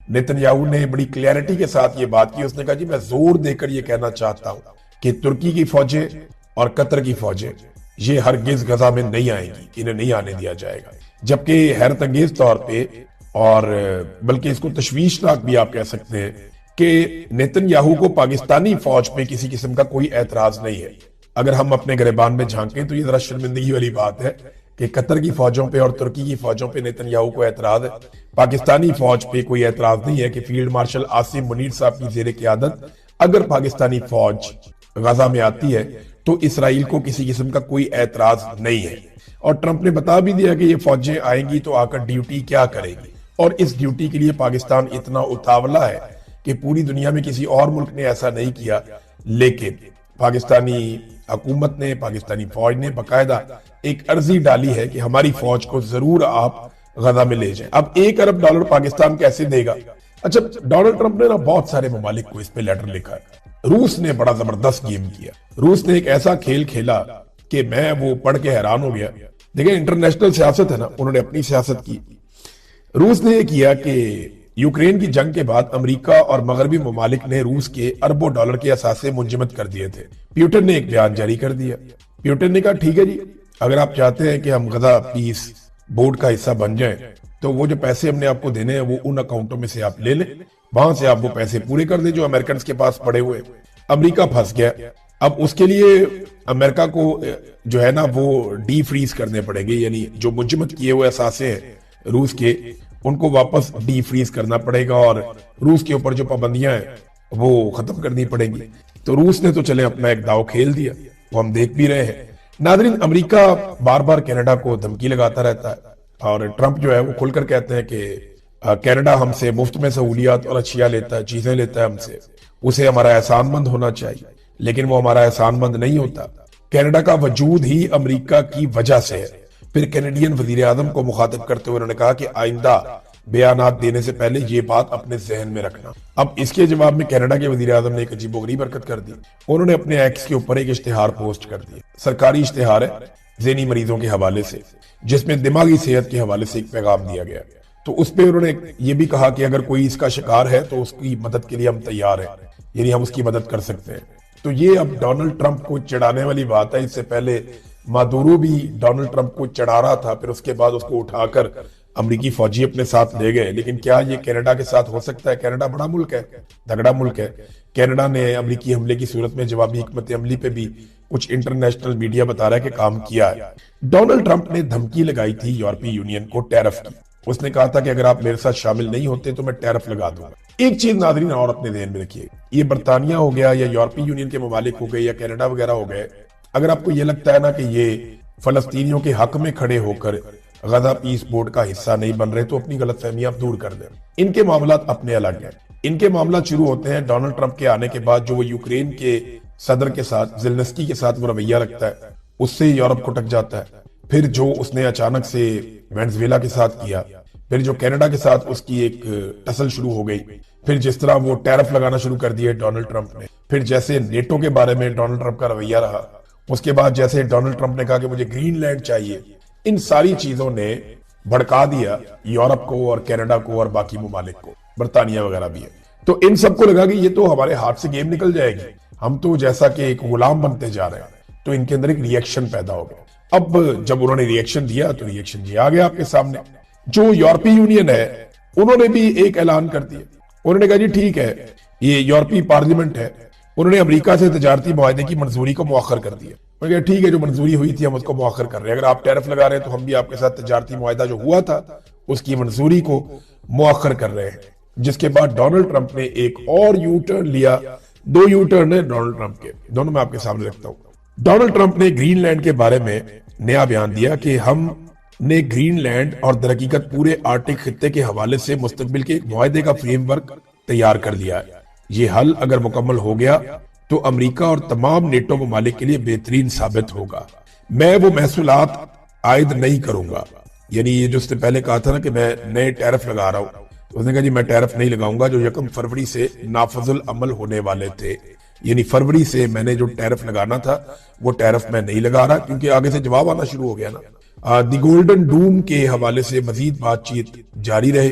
Netanyahu ने बड़ी clarity के साथ ये बात की। उसने कहा जी मैं जोर देकर ये कहना चाहता हूं कि तुर्की की फौजें और कतर की फौजें ये हरगिज गजा में नहीं आएंगी, इन्हें नहीं आने दिया जाएगा। जबकि हैरत अंगेज तौर पे और बल्कि इसको तशवीशनाक भी आप कह सकते हैं कि नेतन्याहू को पाकिस्तानी फौज पे किसी किस्म का कोई एतराज नहीं है। अगर हम अपने गिरबान में झांकें तो ये जरा शर्मिंदगी वाली बात है कि कतर की फौजों पे और तुर्की की फौजों पे नेतन्याहू को एतराज है, पाकिस्तानी फौज पे कोई एतराज नहीं है कि फील्ड मार्शल आसिम मुनीर साहब की जेर क़यादत अगर पाकिस्तानी फौज गजा में आती है तो इसराइल को किसी किस्म का कोई एतराज नहीं है। और ट्रंप ने बता भी दिया कि ये फौजें आएंगी तो आकर ड्यूटी क्या करेगी, और इस ड्यूटी के लिए पाकिस्तान इतना उतावला है कि पूरी दुनिया में किसी और मुल्क ने ऐसा नहीं किया। लेकिन पाकिस्तानी हुकूमत ने, पाकिस्तानी फौज ने बाकायदा एक अर्जी डाली है कि हमारी फौज को जरूर आप गजा में ले जाएं। अब $1 अरब पाकिस्तान कैसे देगा? अच्छा, डोनाल्ड ट्रंप ने ना बहुत सारे ममालिक को इस पे लेटर लिखा है। रूस ने बड़ा जबरदस्त गेम किया। रूस ने एक ऐसा खेल खेला कि मैं वो पढ़ के हैरान हो गया। देखिए, इंटरनेशनल सियासत है ना, उन्होंने अपनी सियासत की। रूस ने ये किया कि यूक्रेन की जंग के बाद अमेरिका और मगरबी ममालिक ने रूस के अरबों डॉलर के असासे मुंजमद कर दिए थे। प्यूटन ने एक बयान जारी कर दिया। प्यूटन ने कहा ठीक है जी, अगर आप चाहते हैं कि हम गजा पीस बोर्ड का हिस्सा बन जाएं तो वो जो पैसे हमने आपको देने हैं वो उन अकाउंटों में से आप ले लें, वहां से आप वो पैसे पूरे कर दें जो अमेरिकन के पास पड़े हुए। अमेरिका फंस गया। अब उसके लिए अमेरिका को जो है ना वो डी फ्रीज करने पड़ेंगे, यानी जो मुंजमद किए हुए असासे हैं रूस के उनको वापस डी फ्रीज करना पड़ेगा और रूस के ऊपर जो पाबंदियां हैं वो खत्म करनी पड़ेंगी। तो रूस ने तो चले अपना एक दाव खेल दिया, वो हम देख भी रहे हैं। नादरीन, अमेरिका बार बार कनाडा को धमकी लगाता रहता है और ट्रंप जो है वो खुलकर कहते हैं कि कनाडा हमसे मुफ्त में सहूलियात और अशिया लेता है, चीजें लेता है हमसे, उसे हमारा एहसानमंद होना चाहिए। लेकिन वो हमारा एहसानमंद नहीं होता। कनाडा का वजूद ही अमेरिका की वजह से है। फिर कैनेडियन वजीर आजम को मुखातिब करते हुए उन्होंने कहा कि आइंदा बयानात देने से पहले ये बात अपने जहन में रखना। अब इसके जवाब में कनाडा के वजीर आजम ने एक अजीबोगरीब हरकत कर दी। उन्होंने अपने एक्स के ऊपर एक इश्तिहार पोस्ट कर दिया। सरकारी इश्तिहार है ज़हनी मरीजों के हवाले से, जिसमें दिमागी सेहत के हवाले से एक पैगाम दिया गया। तो उस पर उन्होंने ये भी कहा कि अगर कोई इसका शिकार है तो उसकी मदद के लिए हम तैयार हैं, यानी हम उसकी मदद कर सकते हैं। तो ये अब डोनाल्ड ट्रंप को चिढ़ाने वाली बात है। इससे पहले मादुरो भी डोनाल्ड ट्रंप को चढ़ा रहा था, फिर उसके बाद उसको उठाकर अमरीकी फौजी अपने साथ ले गए। लेकिन क्या ये कनाडा के साथ हो सकता है? कनाडा बड़ा मुल्क है, तगड़ा मुल्क है। कनाडा ने अमरीकी हमले की सूरत में जवाबी हिकमत अमली पे भी कुछ इंटरनेशनल मीडिया बता रहा है कि काम किया है। डोनाल्ड ट्रंप ने धमकी लगाई थी यूरोपीय यूनियन को टैरिफ की। उसने कहा था कि अगर आप मेरे साथ शामिल नहीं होते तो मैं टैरिफ लगा दूंगा। एक चीज नाज़रीन और अपने ध्यान में रखिए, ये बरतानिया हो गया या यूरोपीय यूनियन के ममालिक हो गए या कनाडा वगैरह हो गए, अगर आपको ये लगता है ना कि ये फलस्तीनियों के हक में खड़े होकर गजा पीस बोर्ड का हिस्सा नहीं बन रहे, तो अपनी गलतफहमी आप दूर कर दें। इनके मामला अपने अलग हैं। इनके मामला शुरू होते हैं डोनाल्ड ट्रंप के आने के बाद। जो वो यूक्रेन के सदर के साथ, ज़ेलेंस्की के साथ वो रवैया रखता है, उससे यूरोप को टक जाता है। फिर जो उसने अचानक से वेनेजुएला के साथ किया, फिर जो कनाडा के साथ उसकी एक टसल शुरू हो गई, फिर जिस तरह वो टैरिफ लगाना शुरू कर दिए डोनाल्ड ट्रंप ने, फिर जैसे नेटो के बारे में डोनाल्ड ट्रंप का रवैया रहा, उसके बाद जैसे डोनाल्ड ट्रंप ने कहा कि मुझे ग्रीनलैंड चाहिए, इन सारी चीजों ने भड़का दिया यूरोप को और कनाडा को और बाकी ममालिक को, बरतानिया वगैरह भी है। तो इन सबको लगा कि ये तो हमारे हाथ से गेम निकल जाएगी, हम तो जैसा कि एक गुलाम बनते जा रहे हैं। तो इनके अंदर एक रिएक्शन पैदा हो गया। अब जब उन्होंने रिएक्शन दिया तो रिएक्शन ये आ गया आपके सामने। जो यूरोपीय यूनियन है उन्होंने भी एक ऐलान कर दिया। उन्होंने कहा जी ठीक है, ये यूरोपीय पार्लियामेंट है, उन्होंने अमेरिका से तजारती मुआहदे की मंजूरी को मुअख्खर कर दिया। उन्होंने कहा ठीक है, जो मंजूरी हुई थी हम उसको मुअख्खर कर रहे हैं। अगर आप टैरिफ लगा रहे हैं तो हम भी आपके साथ तजारती मुआहदा जो हुआ था उसकी मंजूरी को मुअख्खर कर रहे हैं। जिसके बाद डोनाल्ड ट्रंप ने एक और यू टर्न लिया। 2 यू टर्न है डोनाल्ड ट्रंप के, दोनों मैं आपके सामने रखता हूं। डोनाल्ड ट्रंप ने ग्रीनलैंड के बारे में नया बयान दिया कि हमने ग्रीनलैंड और दरहकीकत पूरे आर्कटिक खित्ते के हवाले से मुस्तकबिल के एक मुआहदे का फ्रेमवर्क तैयार कर लिया है। ये हल अगर मुकम्मल हो गया तो अमेरिका और तमाम नेटो ममालिक के लिए बेहतरीन साबित होगा। मैं वो महसूलात आयद नहीं करूंगा, यानी ये जो उसने पहले कहा था ना कि मैं नए टैरिफ लगा रहा हूं, तो उसने कहा जी मैं टैरिफ नहीं लगाऊंगा जो 1 फरवरी से नाफजुल अमल होने वाले थे। यानी फरवरी से मैंने जो टैरिफ लगाना था वो टैरिफ मैं नहीं लगा रहा, क्योंकि आगे से जवाब आना शुरू हो गया ना। द गोल्डन डूम के हवाले से मजीद बातचीत जारी रहे,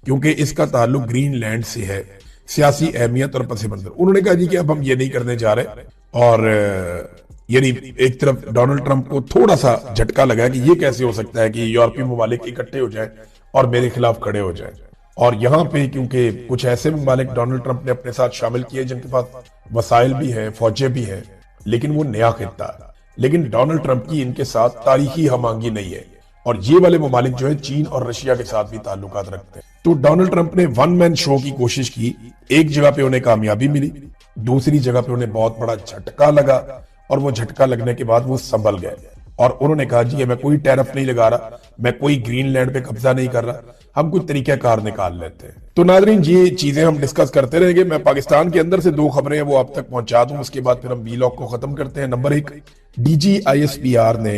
क्योंकि इसका ताल्लुक ग्रीन लैंड से है, सियासी अहमियत और पस मंजर। उन्होंने कहा जी कि अब हम ये नहीं करने जा रहे, और यानी एक तरफ डोनाल्ड ट्रंप को थोड़ा सा झटका लगा कि ये कैसे हो सकता है कि यूरोपीय ममालिक इकट्ठे हो जाएं और मेरे खिलाफ खड़े हो जाएं। और यहाँ पे क्योंकि कुछ ऐसे ममालिक डोनाल्ड ट्रंप ने अपने साथ शामिल किए जिनके पास वसाइल भी हैं, फौजें भी हैं, लेकिन वो नया खित्ता है। लेकिन डोनाल्ड ट्रंप की इनके साथ तारीखी हमआंगी नहीं है, और ये वाले ममालिक जो है चीन और रशिया के साथ भी ताल्लुकात रखते हैं। तो डोनाल्ड ट्रंप ने वन मैन शो की कोशिश की, एक जगह पे उन्हें कामयाबी मिली, दूसरी जगह पे उन्हें बहुत बड़ा झटका लगा, और वो झटका लगने के बाद वो संभल गए और उन्होंने कहा जी मैं कोई टैरिफ नहीं लगा रहा, मैं कोई ग्रीनलैंड पे कब्जा नहीं कर रहा, हम कुछ तरीकाकार निकाल लेते हैं। तो नाजरीन ये चीजें हम डिस्कस करते रहेंगे। मैं पाकिस्तान के अंदर से 2 खबरें हैं वो आप तक पहुंचा दूं, उसके बाद फिर हम वीलॉग को खत्म करते हैं। नंबर 1, DGISPR ने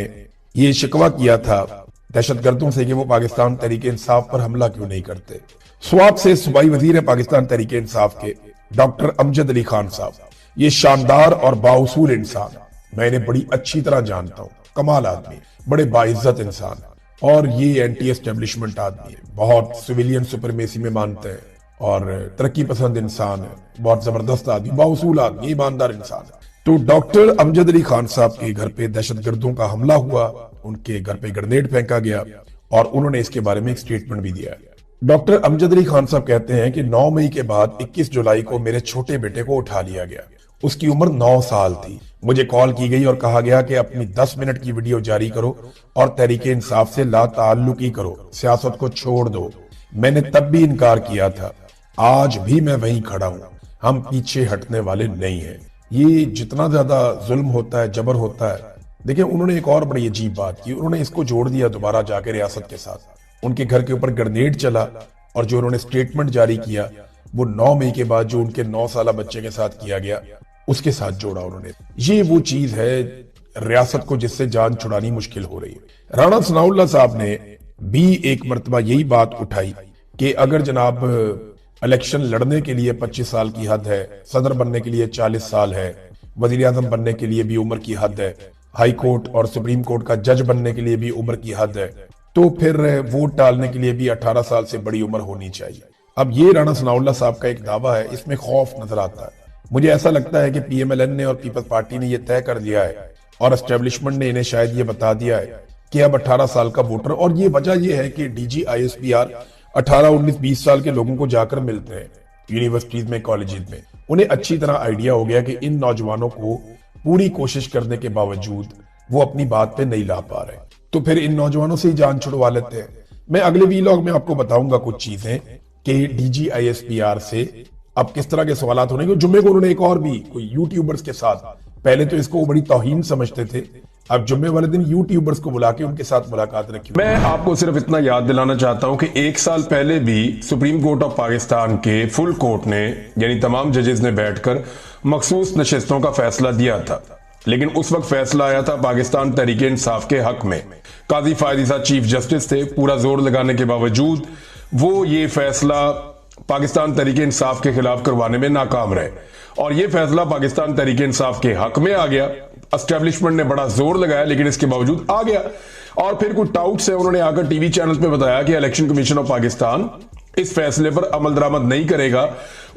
ये शिकवा किया था दहशतगर्दों से कि वो पाकिस्तान तहरीके इंसाफ पर हमला क्यों नहीं करते। स्वाब से सूबाई वजीर है पाकिस्तान तहरीके इंसाफ के डॉक्टर अमजद अली खान साहब। ये शानदार और बाउसूल इंसान, मैं इन्हें बड़ी अच्छी तरह जानता हूँ, कमाल आदमी, बड़े बाइज्जत इंसान, और ये एंटी एस्टेब्लिशमेंट आदमी है, बहुत सिविलियन सुपरमेसी में मानते हैं और तरक्की पसंद इंसान है, बहुत जबरदस्त आदमी, बाउसूल आदमी, ईमानदार इंसान है। तो डॉक्टर अमजद अली खान साहब के घर पे दहशतगर्दों का हमला हुआ, उनके घर पे ग्रेनेड फेंका गया और उन्होंने इसके बारे में एक स्टेटमेंट भी दिया है। डॉक्टर अमजद अली खान साहब कहते हैं कि 9 मई के बाद 21 जुलाई को मेरे छोटे बेटे को उठा लिया गया, उसकी उम्र 9 साल थी। मुझे कॉल की गई और कहा गया कि अपनी 10 मिनट की वीडियो जारी करो और तहरीके इंसाफ से लाताल्लुकी करो, सियासत को छोड़ दो। मैंने तब भी इनकार किया था, आज भी मैं वहीं खड़ा हूं, हम पीछे हटने वाले नहीं हैं। ये जितना ज्यादा जुल्म होता है, जबर होता है, देखिए उन्होंने एक और बड़ी अजीब बात की, उन्होंने इसको जोड़ दिया दोबारा जाके रियासत के साथ। उनके घर के ऊपर ग्रेनेड चला और जो उन्होंने स्टेटमेंट जारी किया वो 9 मई के बाद जो उनके 9 साल बच्चे के साथ किया गया उसके साथ जोड़ा उन्होंने। ये वो चीज है रियासत को जिससे जान छुड़ानी मुश्किल हो रही है। राणा सनाउल्लाह साहब ने भी एक मर्तबा यही बात उठाई कि अगर जनाब इलेक्शन लड़ने के लिए 25 साल की हद है, सदर बनने के लिए 40 साल है, वजीर आजम बनने के लिए भी उम्र की हद है, हाई कोर्ट और सुप्रीम कोर्ट का जज बनने के लिए भी उम्र की हद है, तो फिर वोट डालने के लिए भी 18 साल से बड़ी उम्र होनी चाहिए। अब ये राणा सनाउल्लाह साहब का एक दावा है, इसमें खौफ नजर आता है। मुझे ऐसा लगता है कि PMLN ने और पीपल्स पार्टी ने यह तय कर दिया है और एस्टेब्लिशमेंट ने इन्हें शायद ये बता दिया है कि अब 18 साल का वोटर, और ये वजह यह है कि DGISPR 18, 19, 20 साल के लोगों को जाकर मिलते हैं यूनिवर्सिटीज में, कॉलेजेस में। उन्हें अच्छी तरह आइडिया हो गया कि इन नौजवानों को पूरी कोशिश करने के बावजूद वो अपनी बात पे नहीं ला पा रहे, तो फिर इन नौजवानों से ही जान छुड़वा लेते हैं। मैं अगले वीलॉग में आपको बताऊंगा कुछ चीजें कि DGISPR से अब किस तरह के सवालात होने के। जुम्मे को उन्होंने एक और भी कोई यूट्यूबर्स के साथ, पहले तो इसको बड़ी तौहीन समझते थे, अब जुम्मे वाले दिन यूट्यूबर्स को बुला के उनके साथ मुलाकात रखी। मैं आपको सिर्फ इतना याद दिलाना चाहता हूं कि 1 साल पहले भी सुप्रीम कोर्ट ऑफ पाकिस्तान के फुल कोर्ट ने यानी तमाम जजेस ने बैठकर मखसूस नशिस्तों का फैसला दिया था, लेकिन उस वक्त फैसला आया था पाकिस्तान तहरीके इंसाफ के हक में। काजी फायदी साहब चीफ जस्टिस थे, पूरा जोर लगाने के बावजूद वो ये फैसला पाकिस्तान तहरीके इंसाफ के खिलाफ करवाने में नाकाम रहे और ये फैसला पाकिस्तान तहरीके इंसाफ के हक में आ गया। एस्टेब्लिशमेंट ने बड़ा जोर लगाया लेकिन इसके बावजूद आ गया, और फिर कुछ टाउट्स है उन्होंने आकर टीवी चैनल्स पे बताया कि इलेक्शन कमीशन ऑफ पाकिस्तान इस फैसले पर अमल दरामद नहीं करेगा।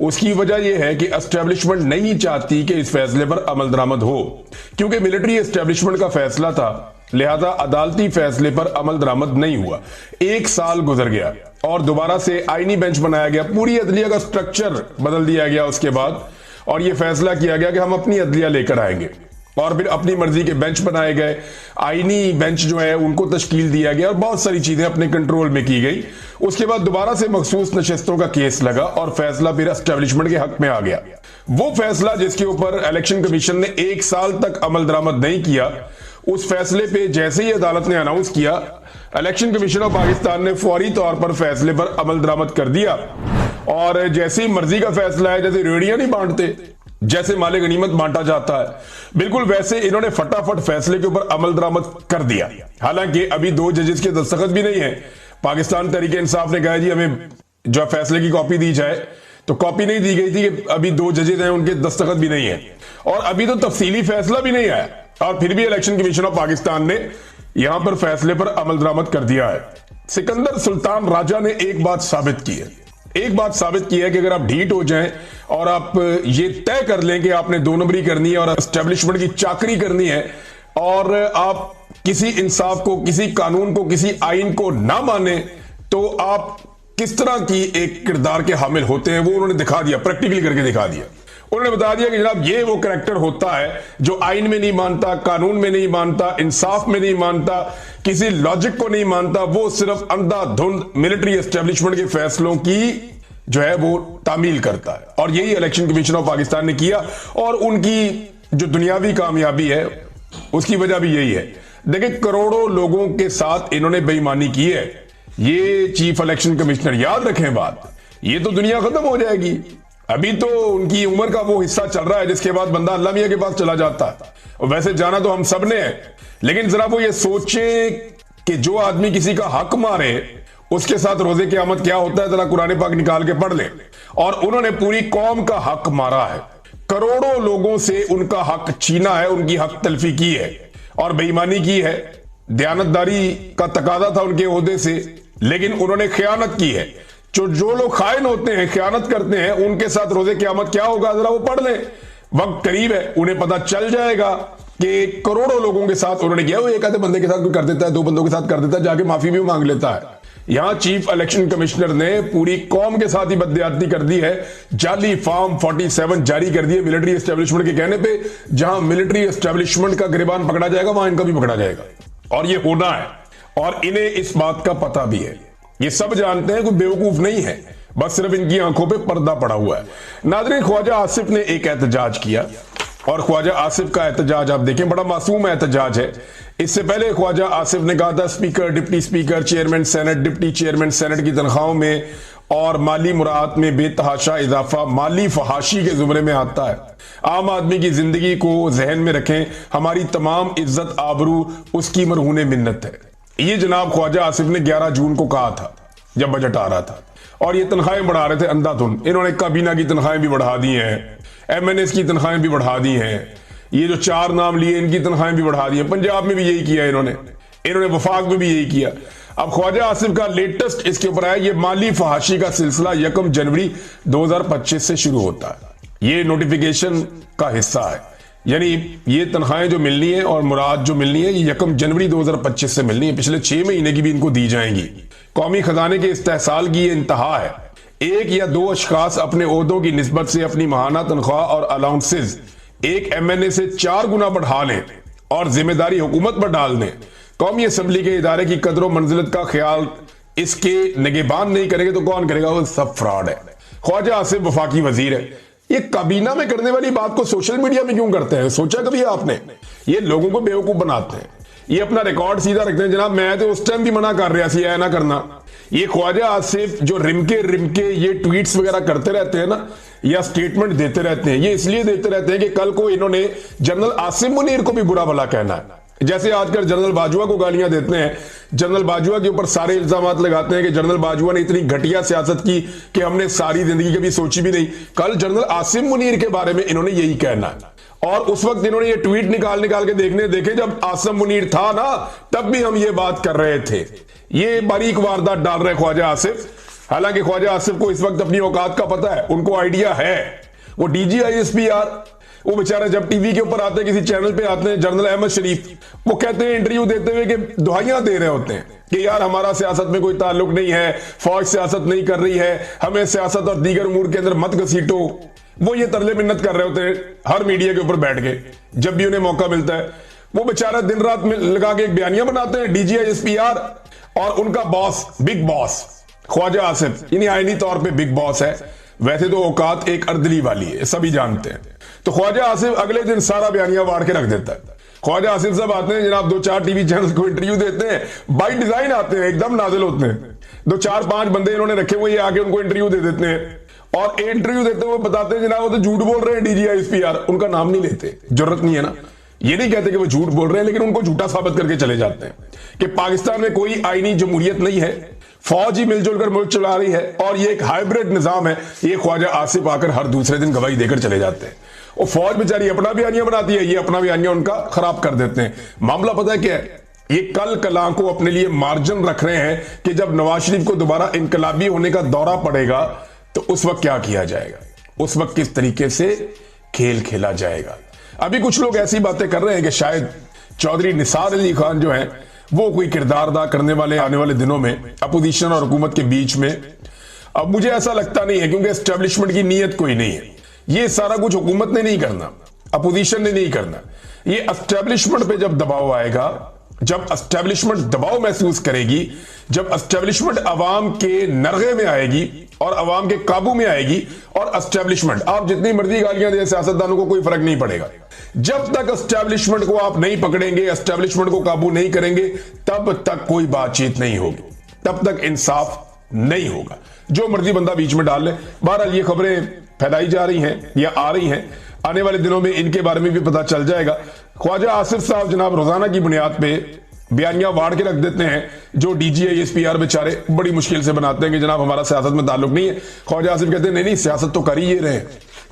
उसकी वजह यह है कि एस्टेब्लिशमेंट नहीं चाहती कि इस फैसले पर अमल दरामद हो, क्योंकि मिलिट्री एस्टेब्लिशमेंट का फैसला था, लिहाजा अदालती फैसले पर अमल दरामद नहीं हुआ। 1 साल गुजर गया और दोबारा से आईनी बेंच बनाया गया, पूरी अदलिया का स्ट्रक्चर बदल दिया गया उसके बाद, और यह फैसला किया गया कि हम अपनी अदलिया लेकर आएंगे, और फिर अपनी मर्जी के बेंच बनाए गए, आईनी बेंच जो है उनको तश्कील दिया गया और बहुत सारी चीजें अपने कंट्रोल में की गई। उसके बाद दोबारा से मखसूस नशिस्तों का केस लगा और फैसला फिर एस्टेब्लिशमेंट के हक में आ गया। वो फैसला जिसके ऊपर इलेक्शन कमीशन ने 1 साल तक अमल दरामद नहीं किया, उस फैसले पे जैसे ही अदालत ने अनाउंस किया, इलेक्शन कमीशन ऑफ पाकिस्तान ने फौरी तौर पर फैसले पर अमल दरामद कर दिया, और जैसी मर्जी का फैसला है, जैसे रेडियां नहीं बांटते, जैसे माले गनीमत बांटा जाता है, बिल्कुल वैसे इन्होंने फटाफट फैसले के ऊपर अमल दरामद कर दिया। हालांकि अभी 2 जजेस के दस्तखत भी नहीं है। पाकिस्तान तहरीके इंसाफ ने कहा जी हमें जो फैसले की कॉपी दी जाए, तो कॉपी नहीं दी गई थी कि अभी 2 जजेस हैं उनके दस्तखत भी नहीं है, और अभी तो तफसीली फैसला भी नहीं आया, और फिर भी इलेक्शन कमीशन ऑफ पाकिस्तान ने यहां पर फैसले पर अमल दरामद कर दिया है। सिकंदर सुल्तान राजा ने एक बात साबित की है कि अगर आप ढीठ हो जाएं और आप ये तय कर लें कि आपने 2 नंबरी करनी है और एस्टेब्लिशमेंट की चाकरी करनी है और आप किसी इंसाफ को, किसी कानून को, किसी आइन को ना माने, तो आप किस तरह की एक किरदार के हामिल होते हैं वो उन्होंने दिखा दिया, प्रैक्टिकली करके दिखा दिया। उन्होंने बता दिया कि जनाब ये वो कैरेक्टर होता है जो आइन में नहीं मानता, कानून में नहीं मानता, इंसाफ में नहीं मानता, किसी लॉजिक को नहीं मानता, वो सिर्फ अंधाधुंध मिलिट्री एस्टेब्लिशमेंट के फैसलों की जो है वो तामील करता है। और यही इलेक्शन कमीशन ऑफ पाकिस्तान ने किया और उनकी जो दुनियावी कामयाबी है उसकी वजह भी यही है। देखिए, करोड़ों लोगों के साथ इन्होंने बेईमानी की है। ये चीफ इलेक्शन कमिश्नर, याद रखें बात, ये तो दुनिया खत्म हो जाएगी। अभी तो उनकी उम्र का वो हिस्सा चल रहा है जिसके बाद बंदा अल्लाह मियां के पास चला जाता है। और वैसे जाना तो हम सब ने है, लेकिन जरा वो ये सोचे कि जो आदमी किसी का हक मारे उसके साथ रोजे क़यामत क्या होता है, जरा कुरान पाक निकाल के पढ़ ले। और उन्होंने पूरी कौम का हक मारा है, करोड़ों लोगों से उनका हक छीना है, उनकी हक तलफी की है और बेईमानी की है। दयानतदारी का तकाजा था उनके ओहदे से, लेकिन उन्होंने खयानत की है। जो लोग खाइन होते हैं, खयानत करते हैं, उनके साथ रोजे क़यामत क्या होगा जरा वो पढ़ लें। वक्त करीब है, उन्हें पता चल जाएगा कि करोड़ों लोगों के साथ उन्होंने किया। वो एक आधे बंदे के साथ कोई कर देता है, 2 बंदों के साथ कर देता है, जाके माफी भी मांग लेता है। यहां चीफ इलेक्शन कमिश्नर ने पूरी कौम के साथ ही बदज्यादती कर दी है। जाली फॉर्म 47 जारी कर दिए मिलिट्री एस्टेब्लिशमेंट के कहने पे। जहां मिलिट्री एस्टेब्लिशमेंट का गिरबान पकड़ा जाएगा वहां इनका भी पकड़ा जाएगा और ये होना है। और इन्हें इस बात का पता भी है, ये सब जानते हैं, कोई बेवकूफ नहीं है, बस सिर्फ इनकी आंखों पे पर्दा पड़ा हुआ है। नाज़रीन, ख्वाजा आसिफ ने एक एहतजाज किया और ख्वाजा आसिफ का एहतजाज आप देखें, बड़ा मासूम एहतजाज है। इससे पहले ख्वाजा आसिफ ने कहा था speaker, deputy speaker, chairman senate, deputy chairman senate की तनख्वाहों में और माली मुराद में बेतहाशा इजाफा माली फहाशी के जुमरे में आता है। आम आदमी की जिंदगी को जहन में रखें, हमारी तमाम इज्जत आबरू उसकी मरहूने मिन्नत है। ये जनाब ख्वाजा आसिफ ने 11 जून को कहा था जब बजट आ रहा था, और ये तनख्वाहें बढ़ा रहे थे अंधाधुंध। इन्होंने काबीना की तनख्वाहें भी बढ़ा दी हैं, MNS की तनख्वाहें भी बढ़ा दी हैं, ये जो 4 नाम लिए इनकी तनख्वाहें भी बढ़ा दी हैं। पंजाब में भी यही किया इन्होंने वफाक में भी यही किया। अब ख्वाजा आसिफ का लेटेस्ट इसके ऊपर आया, ये माली फहाशी का सिलसिला 1 जनवरी 2025 से शुरू होता है। ये नोटिफिकेशन का हिस्सा है, यानी ये तनख्वाहें जो मिलनी है और मुराद जो मिलनी है ये 1 जनवरी 2025 से मिलनी है। पिछले 6 महीने की भी इनको दी जाएंगी। कौमी खजाने के इस्तेहसाल की ये इंतहा है। 1 या 2 अशखास अपने ओहदों की निस्बत से अपनी माहाना तनख्वाह और अलाउंसेस एक MNA से 4 गुना बढ़ा लें और जिम्मेदारी हुकूमत पर डाल दें। कौमी असम्बली के इदारे की कदर मंजिलत का ख्याल इसके निगहबान नहीं करेंगे तो कौन करेगा? वो सब फ्रॉड है। ख्वाजा आसिफ वफाकी वजीर है, ये काबीना में करने वाली बात को सोशल मीडिया में क्यों करते हैं? सोचा कभी आपने? ये लोगों को बेवकूफ बनाते हैं, ये अपना रिकॉर्ड सीधा रखते हैं। जनाब मैं तो उस टाइम भी मना कर रहा सी ना करना। ये ख्वाजा आसिफ जो रिमके ये ट्वीट्स वगैरह करते रहते हैं ना, या स्टेटमेंट देते रहते हैं, ये इसलिए देते रहते हैं कि कल को इन्होंने जनरल आसिम मुनीर को भी बुरा भला कहना है। जैसे आजकल जनरल बाजवा को गालियां देते हैं, जनरल बाजवा के ऊपर सारे इल्जामात लगाते हैं कि जनरल बाजवा ने इतनी घटिया सियासत की कि हमने सारी जिंदगी कभी सोची भी नहीं। कल जनरल आसिम मुनीर के बारे में इन्होंने यही कहना है। और उस वक्त इन्होंने ये ट्वीट निकाल के देखे जब आसिम मुनीर था ना, तब भी हम ये बात कर रहे थे। ये बारीक वारदात डाल रहे ख्वाजा आसिफ। हालांकि ख्वाजा आसिफ को इस वक्त अपनी औकात का पता है, उनको आइडिया है। वो DGISPR, वो बेचारे जब टीवी के ऊपर आते हैं, किसी चैनल पे आते हैं, जनरल अहमद शरीफ, वो कहते हैं इंटरव्यू देते हुए कि दुहाइयां दे रहे होते हैं कि यार हमारा सियासत में कोई ताल्लुक नहीं है, फौज सियासत नहीं कर रही है, हमें सियासत और दीगर उमूर के अंदर मत घसीटो। वो ये तरले मिन्नत कर रहे होते हैं हर मीडिया के ऊपर बैठ के, जब भी उन्हें मौका मिलता है। वो बेचारा दिन रात में लगा के एक बयानियां बनाते हैं DGISPR, और उनका boss, big boss Khawaja Asif, यानी आईनी तौर पे बिग बॉस है, वैसे तो औकात एक अर्दली वाली है, सभी जानते हैं। तो ख्वाजा आसिफ अगले दिन सारा बयानिया वाड़ के रख देता है। ख्वाजा आसिफ साहब आते हैं जनाब, 2-4 टीवी चैनल को इंटरव्यू देते हैं, बाई डिजाइन आते हैं, एकदम नाजिल होते हैं। 2-4-5 बंदे इन्होंने रखे हुए, ये आके उनको इंटरव्यू दे देते हैं, और इंटरव्यू देते हुए बताते हैं जनाब वो तो झूठ बोल रहे हैं DGISPR, उनका नाम नहीं लेते, जरूरत नहीं है ना, ये नहीं कहते कि वो झूठ बोल रहे हैं, लेकिन उनको झूठा साबित करके चले जाते हैं कि पाकिस्तान में कोई आईनी जमहूरियत नहीं है, फौज ही मिलजुल कर मुल्क चला रही है, और ये एक हाइब्रिड निजाम है। ये ख्वाजा आसिफ आकर हर दूसरे दिन गवाही देकर चले जाते हैं। और फौज बेचारी अपना बयानिया बनाती है, ये अपना बयानिया उनका खराब कर देते हैं। मामला पता है क्या है? یہ کل کلا کو اپنے لیے مارجن رکھ رہے ہیں کہ جب نواز شریف کو دوبارہ انقلابی ہونے کا دورہ پڑے گا تو اس وقت کیا کیا جائے گا، اس وقت کس طریقے سے کھیل کھیلا جائے گا۔ ابھی کچھ لوگ ایسی باتیں کر رہے ہیں کہ شاید چودھری نثار علی خان جو ہیں وہ کوئی کردار ادا کرنے والے آنے والے دنوں میں اپوزیشن اور حکومت کے بیچ میں۔ اب مجھے ایسا لگتا نہیں ہے، کیونکہ اسٹیبلشمنٹ کی نیت کوئی نہیں ہے۔ یہ سارا کچھ حکومت نے نہیں کرنا، اپوزیشن نے نہیں کرنا، یہ اسٹیبلشمنٹ پہ جب دباؤ آئے گا، جب اسٹیبلشمنٹ دباؤ محسوس کرے گی، جب اسٹیبلشمنٹ عوام کے نرغے میں آئے گی اور عوام کے قابو میں آئے گی، اور اسٹیبلشمنٹ آپ جتنی مرضی گالیاں دیں سیاستدانوں کو کوئی فرق نہیں پڑے گا، جب تک اسٹیبلشمنٹ کو آپ نہیں پکڑیں گے، اسٹیبلشمنٹ کو قابو نہیں کریں گے، تب تک کوئی بات چیت نہیں ہوگی، تب تک انصاف نہیں ہوگا۔ جو مرضی بندہ بیچ میں ڈال لے۔ بہرحال یہ خبریں پھیلائی جا رہی ہیں یا آ رہی ہیں، آنے والے دنوں میں ان کے بارے میں بھی پتہ چل جائے گا۔ خواجہ آصف صاحب جناب روزانہ کی بنیاد پہ بیانیہ واڑ کے رکھ دیتے ہیں، جو D G S P R بیچارے بڑی مشکل سے بناتے ہیں کہ جناب ہمارا سیاست میں تعلق نہیں ہے۔ خواجہ آصف کہتے ہیں نہیں سیاست تو کر ہی یہ رہے ہیں،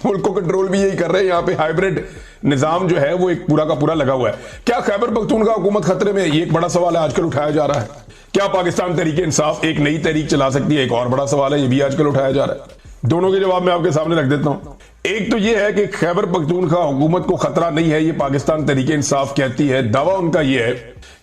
ملک کو کنٹرول بھی یہی کر رہے ہیں، یہاں پہ ہائیبرڈ نظام جو ہے وہ ایک پورا کا پورا لگا ہوا ہے۔ کیا خیبر پختونخوا حکومت خطرے میں؟ یہ ایک بڑا سوال ہے، آج کل اٹھایا جا رہا ہے۔ کیا پاکستان تحریک انصاف ایک نئی تحریک چلا سکتی ہے؟ ایک اور بڑا سوال ہے، یہ بھی آج کل اٹھایا جا رہا ہے۔ دونوں کے جواب میں آپ کے سامنے رکھ دیتا ہوں۔ ایک تو یہ ہے کہ خیبر پختونخوا حکومت کو خطرہ نہیں ہے، یہ پاکستان تحریک انصاف کہتی ہے۔ دعویٰ ان کا یہ ہے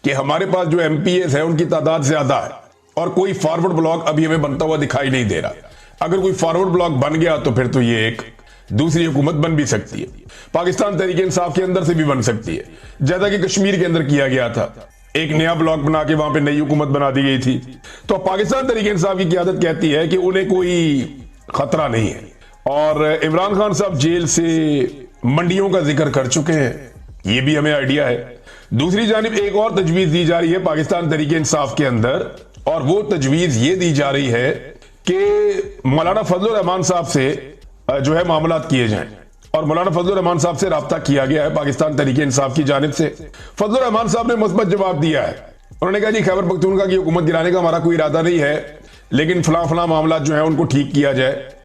کہ ہمارے پاس جو ایم پی ایز ہیں ان کی تعداد زیادہ ہے اور کوئی فارورڈ بلاک ابھی ہمیں بنتا ہوا دکھائی نہیں دے رہا۔ اگر کوئی فارورڈ بلاک بن گیا تو پھر تو یہ ایک دوسری حکومت بن بھی سکتی ہے، پاکستان تحریک انصاف کے اندر سے بھی بن سکتی ہے، جیسا کہ کشمیر کے اندر کیا گیا تھا، ایک نیا بلاک بنا کے وہاں پہ نئی حکومت بنا دی گئی تھی۔ تو پاکستان تحریک انصاف کی قیادت کہتی ہے کہ انہیں کوئی خطرہ نہیں ہے، اور عمران خان صاحب جیل سے منڈیوں کا ذکر کر چکے ہیں، یہ بھی ہمیں آئیڈیا ہے۔ دوسری جانب ایک اور تجویز دی جا رہی ہے پاکستان تحریک انصاف کے اندر، اور وہ تجویز یہ دی جا رہی ہے کہ مولانا فضل الرحمان صاحب سے جو ہے معاملات کیے جائیں، اور مولانا فضل الرحمان صاحب سے رابطہ کیا گیا ہے پاکستان تحریک انصاف کی جانب سے۔ فضل الرحمان صاحب نے مثبت جواب دیا ہے، انہوں نے کہا جی خیبر پختونخوا کی حکومت گرانے کا ہمارا کوئی ارادہ نہیں ہے، لیکن فلاں معاملات جو ہیں ان کو ٹھیک کیا جائے۔